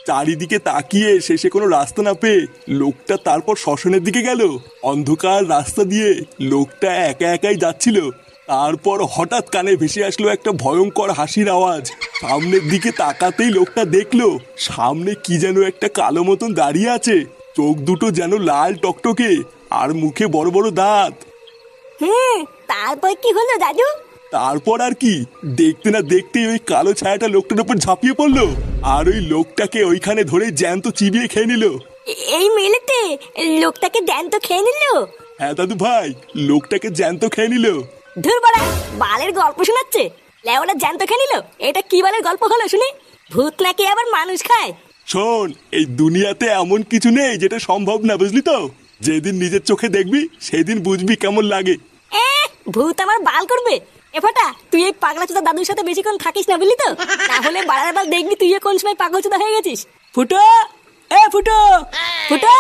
চারিদিকে তাকিয়ে শেষে কোনো রাস্তা না পেয়ে লোকটা তারপর শ্মশানের দিকে গেল। অন্ধকার রাস্তা দিয়ে লোকটা একা একাই যাচ্ছিল। তারপর হঠাৎ কানে ভেসে আসলো একটা ভয়ঙ্কর হাসির আওয়াজ। সামনের দিকে তাকাতেই লোকটা দেখলো সামনে কি যেন একটা কালো মতন দাঁড়িয়ে আছে। চোখ দুটো যেন লাল টকটকে, আর মুখে বড় বড় দাঁত। হ্যাঁ, তারপর কি হলো দাদু? তারপর আর কি, দেখতে না দেখতেই ওই কালো ছায়াটা লোকটার উপর ঝাঁপিয়ে পড়লো, আর ওই লোকটাকে ওইখানে ধরে জ্যান্ত চিবিয়ে খেয়ে নিল। এই মেলেতে লোকটাকে জ্যান্ত খেয়ে নিল? হ্যাঁ দাদু ভাই, লোকটাকে জ্যান্ত খেয়ে নিল। ধুর বাড়া, বালের গল্প শোনাচ্ছে। লেওরা জ্যান্ত খেয়ে নিল? এটা কি বালের গল্প হলো শুনি? ভূত নাকি আবার মানুষ খায়? শোন, এই দুনিয়াতে এমন কিছু নেই যেটা সম্ভব না, বুঝলি তো? যেদিন নিজের চোখে দেখবি সেদিন বুঝবি কেমন লাগে। এ, ভূত আমার বাল করবে? এ ফাটা, তুই এই পাগলা চোদা দাদুর সাথে বেশিক্ষণ থাকিস না, বুঝলি তো? তাহলে বাড়ার বার দেখবি তুই কোন সময় পাগল চোদা হয়ে গেছিস। ফুটো, এ ফুটো, ফুটো।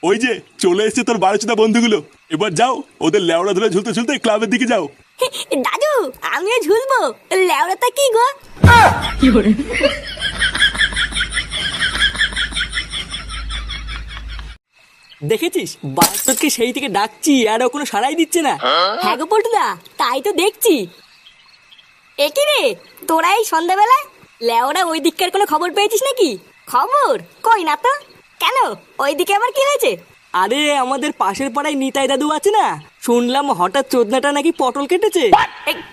ওই যে চলে এসেছে তোর বারোচোদা বন্ধুগুলো। এবার যাও, ওদের লেওড়া ধরে ঝুলতে ঝুলতে ক্লাবের দিকে যাও। দাদু, আমিও ঝুলবো? লেওড়াটা কি গো? দেখেছিস বাস্তবকে সেই থেকে ডাকছি আর ও কোনো সাড়াই দিচ্ছে না। হ্যাঁ গো পল্টুদা, তাই তো দেখছি। একই রে, তোরা এই সন্ধ্যাবেলায় লেওরা ওই দিককার কোনো খবর পেয়েছিস নাকি? খবর কই না তো। কেন, ওইদিকে আবার কি হয়েছে? আরে আমাদের পাশের পাড়ায় নিতাই দাদু আছে না, শুনলাম হঠাৎ চোদনাটা নাকি পটল কেটেছে।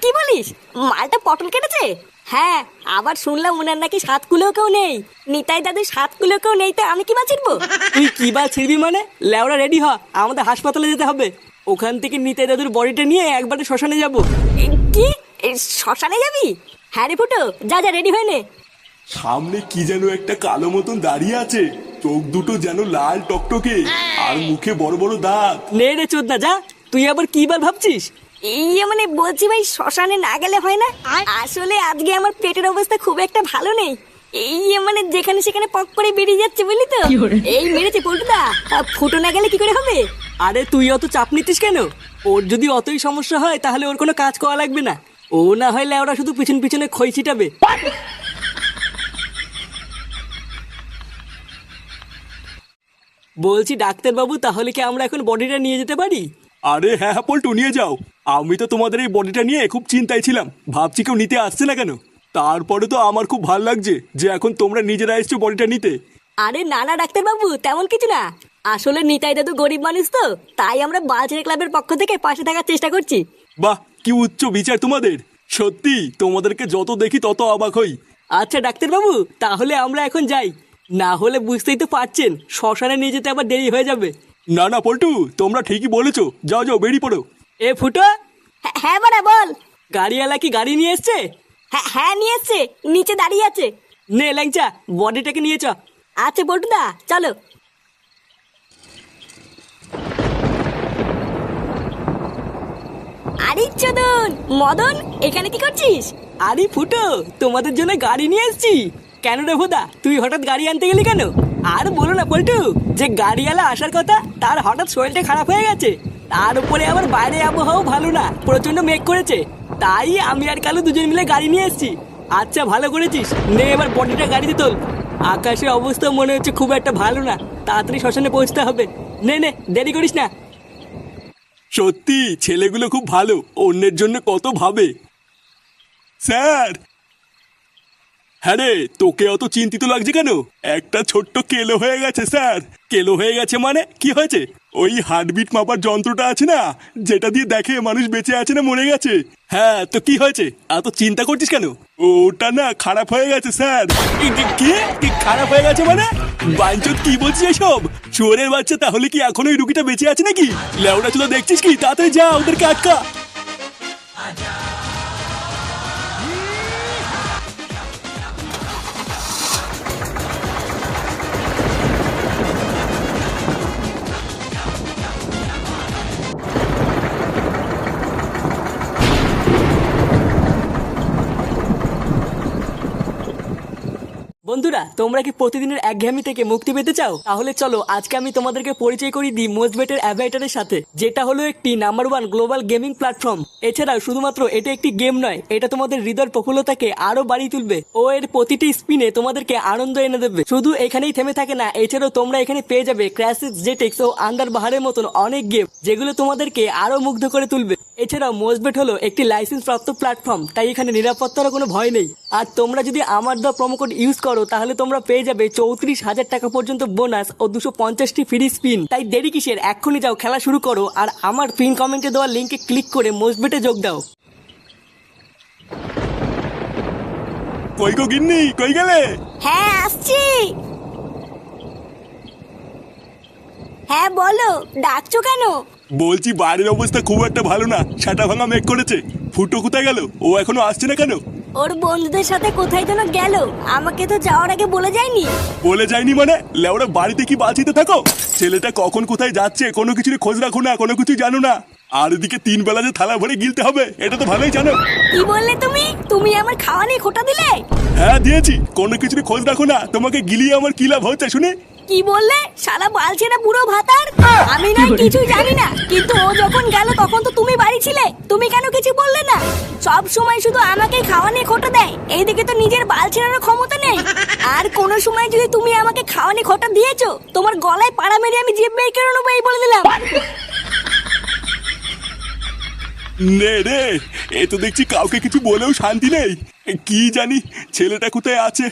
কি বলিস? মালটা পটল কেটেছে? হ্যাঁ, আবার শুনলাম ওনার নাকি 7 কুলো কেউ নেই। নিতাই দাদু 7 কুলো কেউ নেই, তো আমি কি বাঁচিরবো? তুই কি বা ছিড়বি মানে? লেওরা রেডি হ, আমাদের হাসপাতালে যেতে হবে। ওখান থেকে নিতাই দাদুর বডিটা নিয়ে একবারে শ্মশানে যাব। কি, শ্মশানে যাবি? হ্যাঁ রে ফুটো, যা যা রেডি হয়ে নে। সামনে কি যেন একটা কালো মতন দাঁড়িয়ে আছে, চোখ দুটো যেন লাল টকটকে, আর মুখে বড় বড় দাঁত। নে রে চোদনা, যা। তুই আবার কি বার ভাবছিস? মানে বলছি ভাই, শ্মশানে না গেলে হয় না? আসলে আজকে আমার পেটের অবস্থা খুব একটা ভালো নেই। মানে যেখানে সেখানে পক করে বেরিয়ে যাচ্ছে, বুঝলি তো? এই মেরেছে পল্টুদা, ফুটো না গেলে কি করে হবে? আরে তুই অত চাপ নিতিস কেন? ওর যদি অতই সমস্যা হয় তাহলে ওর কোনো কাজ করা লাগবে না। ও না হয় লেওরা শুধু পিছন পিছনে খই ছিটাবে। বলছি ডাক্তারবাবু, তাহলে কি আমরা এখন বডিটা নিয়ে যেতে পারি? আরে হ্যাঁ হ্যাঁ পল্টু, নিয়ে যাও। আমি তো তোমাদের এই বডিটা নিয়ে খুব চিন্তায় ছিলাম, ভাবছি কেউ নিতে আসছে না কেন। তারপরে তো আমার খুব ভালো লাগছে যে এখন তোমরা নিজেরা এসছো বডিটা নিতে। আরে না না ডাক্তারবাবু, তেমন কিছু না। আসলে নিতাই দাদু গরিব মানুষ তো, তাই আমরা বালছেড়ে ক্লাবের পক্ষ থেকে পাশে থাকার চেষ্টা করছি। বাহ, কি উচ্চ বিচার তোমাদের! সত্যি তোমাদেরকে যত দেখি তত অবাক হই। আচ্ছা ডাক্তারবাবু, তাহলে আমরা এখন যাই। না হলে বুঝতেই তো পারছেন, শ্মশানে নিয়ে যেতে আবার দেরি হয়ে যাবে। না না পল্টু, তোমরা ঠিকই বলেছো, যাও যাও বেরিয়ে পড়ো। এ ফুটো, হ্যাঁ বাড়া বল। গাড়িওয়ালা কি গাড়ি নিয়ে এসছে? হ্যাঁ নিয়ে এসছে, নিচে দাঁড়িয়ে আছে। নে ল্যাংচা, বডিটাকে নিয়ে চ। আচ্ছা পল্টুদা, চলো। আরে চোদন মদন, এখানে কি করছিস? আরে ফুটো, তোমাদের জন্য গাড়ি নিয়ে এসেছি। কেন রে ভোদা, তুই হঠাৎ গাড়ি আনতে গেলি কেন? আর বলো না পল্টু, যে গাড়িওয়ালা আসার কথা তার হঠাৎ শরীরটা খারাপ হয়ে গেছে। তার উপরে আবার বাইরে আবহাওয়াও ভালো না, প্রচন্ড মেঘ করেছে। তাই আমি আর কালু দুজন মিলে গাড়ি নিয়ে এসেছি। আচ্ছা ভালো করেছিস, নে এবার বডিটা গাড়িতে তোল। আকাশের অবস্থা মনে হচ্ছে খুব একটা ভালো না, তাড়াতাড়ি শ্মশানে পৌঁছতে হবে। নে নে, দেরি করিস না। সত্যি ছেলেগুলো খুব ভালো, অন্যের জন্য কত ভাবে। স্যার! হ্যাঁ রে, তোকে অত চিন্তিত লাগছে কেন? একটা ছোট্ট কেলো হয়ে গেছে স্যার। কেলো হয়ে গেছে মানে কি হয়েছে? ওই হার্টবিট মাপার যন্ত্রটা আছে না, যেটা দিয়ে দেখে মানুষ বেঁচে আছে না মরে গেছে। হ্যাঁ তো কি হয়েছে, এত চিন্তা করছিস কেন? ওটা না খারাপ হয়ে গেছে স্যার। কি কি খারাপ হয়ে গেছে মানে? বাঞ্চত কি বলছিস এসব? শুয়োরের বাচ্চা, তাহলে কি এখন ওই রুগীটা বেঁচে আছে নাকি? লেওড়া চুদা দেখছিস কি? তাড়াতাড়ি যা, ওদেরকে আটকা। বন্ধুরা, তোমরা কি প্রতিদিনের একঘেয়েমি থেকে মুক্তি পেতে চাও? তাহলে চলো আজকে আমি তোমাদেরকে পরিচয় করিয়ে দিই মোজবেটের অ্যাভাইটারের সাথে, যেটা হলো একটি নাম্বার 1 গ্লোবাল গেমিং প্ল্যাটফর্ম। এছাড়াও শুধুমাত্র এটা একটি গেম নয়, এটা তোমাদের হৃদয়ের প্রফুল্লতাকে আরো বাড়িয়ে তুলবে ও এর প্রতিটি স্পিনে তোমাদেরকে আনন্দ এনে দেবে। শুধু এখানেই থেমে থাকে না, এছাড়াও তোমরা এখানে পেয়ে যাবে ক্র্যাশিস, জেটেক্স ও আন্ডার বাহারের মতন অনেক গেম, যেগুলো তোমাদেরকে আরো মুগ্ধ করে তুলবে। এছাড়াও মোজবেট হলো একটি লাইসেন্স প্রাপ্ত প্ল্যাটফর্ম, তাই এখানে নিরাপত্তার কোনো ভয় নেই। আর তোমরা যদি আমার দেওয়া প্রোমো কোড ইউজ করো তাহলে তোমরা পেয়ে যাবে 34,000 টাকা পর্যন্ত বোনাস ও 250টি ফ্রি স্পিন। তাই দেরি কিসের, এক্ষুনি যাও খেলা শুরু করো আর আমার পিন কমেন্টে দেওয়া লিঙ্কে ক্লিক করে মোজবেটে যোগ দাও। কই গো গিন্নি, কই গেলে? হ্যাঁ আসছি। হ্যাঁ বলো, ডাকছো কেন? বলছি বাড়ির অবস্থা খুব একটা ভালো না, ছাটা ভাঙা মেঘ করেছে। ফুটো কোথায় গেল? ও এখনো আসছে না কেন? ওর বন্ধুদের সাথে কোথায় যেন গেল, আমাকে তো যাওয়ার আগে বলে যায়নি। বলে যায়নি মানে? লেওরা বাড়িতে কি বাঁচিতে থাকো? ছেলেটা কখন কোথায় যাচ্ছে কোনো কিছুর খোঁজ রাখো না, কোনো কিছু জানো না। আর এদিকে 3 বেলা যে থালা ভরে গিলতে হবে এটা তো ভালোই জানো। কি বললে তুমি? তুমি আমার খাওয়া নিয়ে খোটা দিলে? হ্যাঁ দিয়েছি, কোনো কিছুর খোঁজ রাখো না, তোমাকে গিলিয়ে আমার কি লাভ হচ্ছে শুনে? কি বললে? শালা বালছেনা বুড়ো ভাতার। আমি না কিছু জানি না, কিন্তু ও যখন গেল তখন তো তুমি বাড়ি ছিলে, তুমি কেন কিছু বললে না? সব সময় শুধু আমাকে খাওয়া নিয়ে খোটা দেয়, এইদিকে তো নিজের বালছেনারও ক্ষমতা নেই। আর কোন সময় যদি তুমি আমাকে খাওয়া নিয়ে খোটা দিয়েছো, তোমার গলায় পাড়া মেরে আমি জিভ বের করে নেবো, এই বলে দিলাম। নে রে, এ তো দেখছি কাউকে কিছু বলেও শান্তি নেই। কি জানি ছেলেটা কোথায় আছে।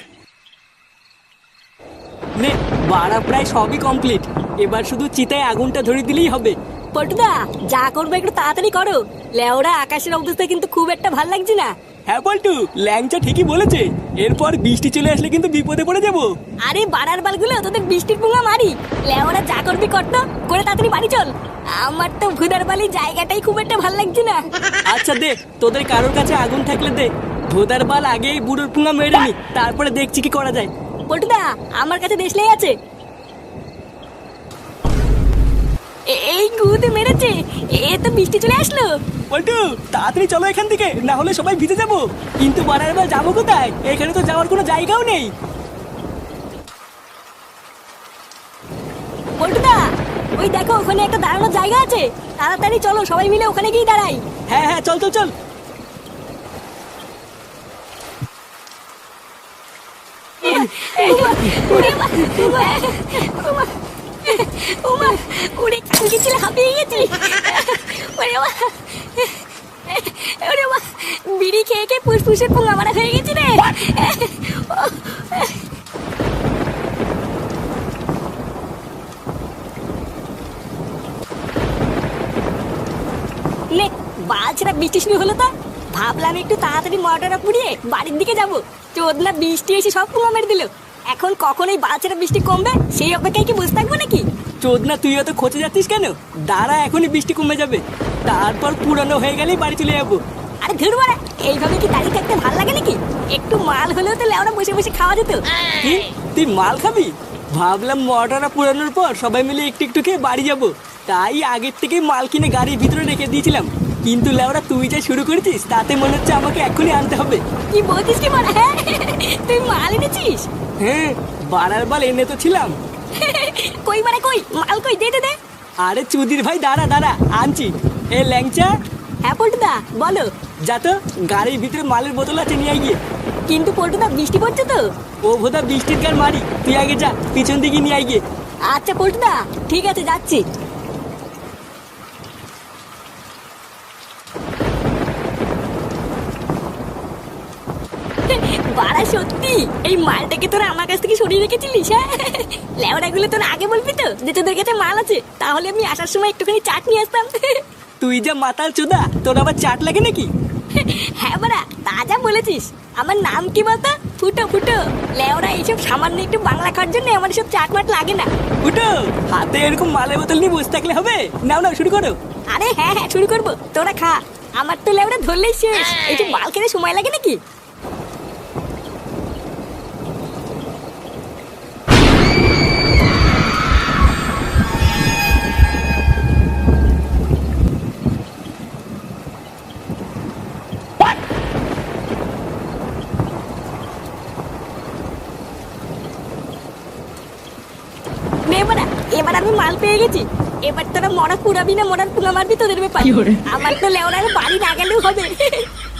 নে, বাড়া প্রায় সবই কমপ্লিট, এবার শুধু চিতায় আগুনটা ধরিয়ে দিলেই হবে। পটুদা, যা করবে একটু তাড়াতাড়ি করো। লেওরা আকাশের অবস্থা কিন্তু খুব একটা ভাল লাগছে না। হ্যাঁ পল্টু, ল্যাংচা ঠিকই বলেছে, এরপর বৃষ্টি চলে আসলে কিন্তু বিপদে পড়ে যাবো। আরে বাড়ার বালগুলো, তোদের বৃষ্টির পুঙ্গা মারি। লেওরা যা করবি করতো, করে তাড়াতাড়ি বাড়ি চল। আমার তো ভুদার বালি জায়গাটাই খুব একটা ভাল লাগছে না। আচ্ছা দে, তোদের কারোর কাছে আগুন থাকলে দে, ভোদার বাল আগেই বুড়োর পুঙ্গা মেরে নি, তারপরে দেখছি কি করা যায়। পটুদা, আমার কাছে দেশলাই আছে। এই গুদে মেরেছে, এ তো বৃষ্টি চলে আসলো। পল্টু, তাড়াতাড়ি চলো এখান থেকে, না হলে সবাই ভিজে যাবো। কিন্তু বাড়ার বার যাবো কোথায়? এখানে তো যাওয়ার কোনো জায়গাও নেই। পটুদা, ওই দেখো ওখানে একটা দাঁড়ানোর জায়গা আছে, তাড়াতাড়ি চলো সবাই মিলে ওখানে গিয়ে দাঁড়াই। হ্যাঁ হ্যাঁ, চল চল চল। উড়ে কালকে ছিল, হাঁপিয়ে গেছি। বিড়ি খেয়ে খেয়ে ফুসফুসের পুঙ্গা মারা হয়ে গেছি রে। নে, বালছেরা বৃষ্টি শুরু হলো তো। ভাবলাম একটু তাড়াতাড়ি মোটরটা পুড়িয়ে বাড়ির দিকে যাবো, চোদনা বৃষ্টি এসে সব পুঙ্গা মেরে দিল। এখন কখন এই বালছেরা বৃষ্টি কমবে সেই অপেক্ষায় কি বসে থাকবো নাকি? চোদনা, তুই অত খোঁজে যাচ্ছিস কেন? দাঁড়া, এখনই বৃষ্টি কমে যাবে, তারপর পুরানো হয়ে গেলেই বাড়ি চলে যাবো। আরে ধুর বাড়া, এইভাবে কি দাঁড়িয়ে থাকতে ভালো লাগে নাকি? একটু মাল হলেও তো লেওরা বসে বসে খাওয়া যেত। কি, তুই মাল খাবি? ভাবলাম মোটরটা পুরানোর পর সবাই মিলে একটু একটু খেয়ে বাড়ি যাবো, তাই আগের থেকেই মাল কিনে গাড়ির ভিতরে রেখে দিয়েছিলাম। কিন্তু লেওরা তুই যা শুরু করেছিস তাতে মনে হচ্ছে আমাকে এখনই আনতে হবে। কি বলছিস কি বাড়া? হ্যাঁ, তুই মাল এনেছিস? হ্যাঁ, বাড়ার বাল এনে তো ছিলাম। কই বাড়া, কই মাল, কই দে দে দে। আরে চুদির ভাই, দাঁড়া দাঁড়া, আনছি। এ ল্যাংচা। হ্যাঁ পল্টুদা, বলো। যা তো, গাড়ির ভিতরে মালের বোতল আছে, নিয়ে গিয়ে। কিন্তু পল্টুদা বৃষ্টি পড়ছে তো। ও ভোদা বৃষ্টির গান মারি, তুই আগে যা, পিছন দিকে নিয়ে গিয়ে। আচ্ছা পল্টুদা, ঠিক আছে, যাচ্ছি। বাড়া সত্যি এই মালটাকে তোরা আমার কাছ থেকে সরিয়ে রেখেছিলিস? হ্যাঁ, লেওড়াগুলো তোরা আগে বলবি তো যে তোদের কাছে মাল আছে, তাহলে আমি আসার সময় একটুখানি চাট নিয়ে আসতাম। তুই যা মাতাল চোদা, তোর আবার চাট লাগে নাকি? হ্যাঁ বাড়া, তা যা বলেছিস। আমার নাম কি বলতো? ফুটো ফুটো। লেওড়া এইসব সামান্য একটু বাংলা খাওয়ার জন্য আমার সব চাট মাট লাগে না। ফুটো, হাতে এরকম মালের বোতল নিয়ে বসে থাকলে হবে? নাও নাও, শুরু করো। আরে হ্যাঁ হ্যাঁ, শুরু করবো, তোরা খা। আমার তো লেওড়া ধরলেই শেষ, এইসব মাল খেতে সময় লাগে নাকি? এবার আমি মাল পেয়ে গেছি। এবার তোরা মরা পুরাবি না মরার পুঙ্গা মারবি তোদের ব্যাপার। আমার তো লেওড়ার বাড়ি না গেলেও হবে।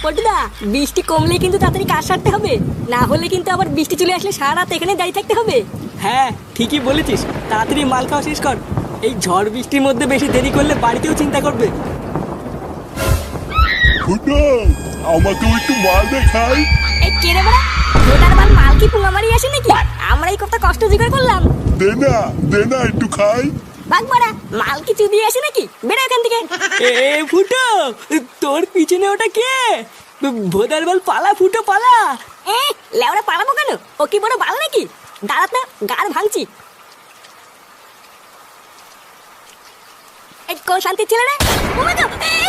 পল্টুদা, বৃষ্টি কমলে কিন্তু তাড়াতাড়ি কাজ সারতে হবে, না হলে কিন্তু আবার বৃষ্টি চলে আসলে সারা রাত এখানে দাঁড়িয়ে থাকতে হবে। হ্যাঁ ঠিকই বলেছিস, তাড়াতাড়ি মাল খাওয়া শেষ কর। এই ঝড় বৃষ্টির মধ্যে বেশি দেরি করলে বাড়িতেও চিন্তা করবে। ফুটো, আমাকেও একটু মাল দেখাই। এই কে রে বাড়া, ভোটার বাল মাল কি পুঙ্গা মারি আসে নাকি? আমরা এই কত কষ্ট জোগাড় করলাম। দে না একটু খাই। বাঘ বাড়া, মাল কি চুদিয়ে আসে নাকি? বেড়া এখান থেকে। এ ফুটো, তোর পিছনে ওটা কে? ভোদার বল, পালা ফুটো পালা। এ লেওড়া পালাবো কেন? ও কি বড় বাল নাকি? দাঁড়াত না, গাড় ভাঙছি। এই কোন শান্তির ছেলে রে?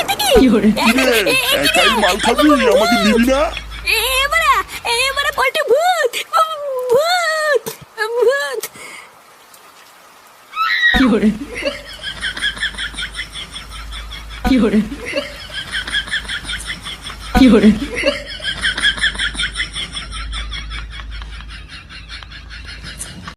এটা কি? একাই মাল খাবি, আমাকে দিবি না? এবারে পল্টু ভূত ভূত ভূত। কি hore